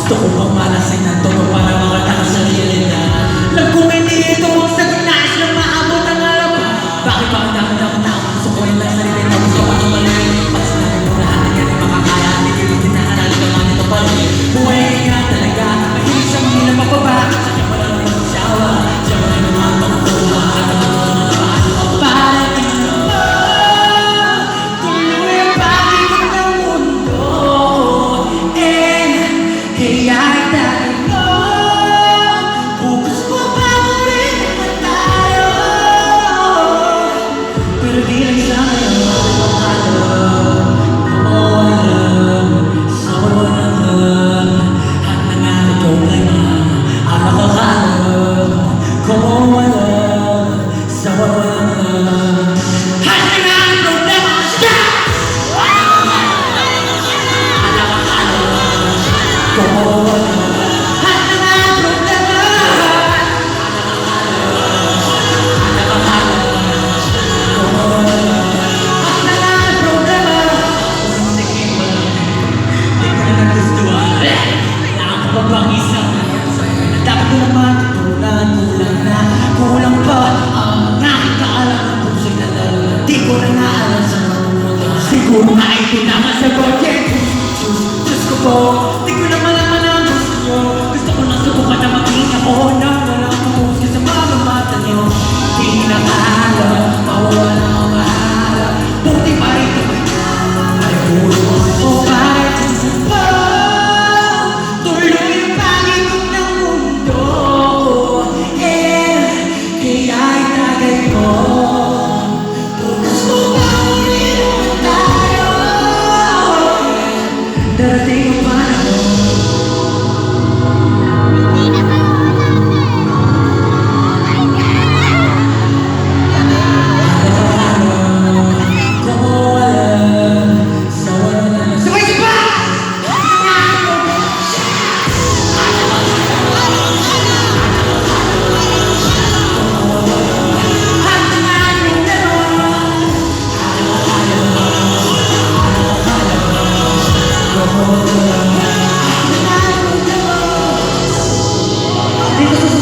Gusto ko pang malasing ng tono para makatang sa realidad. Alam kong hindi ito ang sagot na isang maabot ang alam. Bakit ba ang dami-dami tao? Gusto ko rin lang sarili na gusto ko ang mali. Pag sinabi mo lahat na yan ay makakaya, hindi mo tinaaral ka man ito pa rin. Buhay nga talaga, mahilig sa mga mapaba. Sa kaya wala naman ang sawa, siya mo rin naman makukuha. At ang mga paano ka para tingnan mo. Tuloy ang pag-ibig ng mundo. Kaya tayo bukas pa rin naman tayo. Pero di lang sa ngayon alam, alam, sa walang at nangarap problema ang nakakalam. Kung walang sa walang at nangarap problema siya ang nakakalam. Kung walang kulang pa ang nakikaalam ng puso'y nadala. Di ko na naalam sa mga siguro nga ito na masagot. Diyos ko po, di ko na malaman ang gusto nyo. Gusto ko lang subukan na maging ako na walang puso sa mga mata nyo. Di nakaalam, mawawala ang mahala. Buti pa rito ay puro o kahit isa pa. Tuloy ang pag-ikot ng mundo. Kaya itagay ko. Bukas mo pa rin naman tayo. Darating ang panahon. Dito sa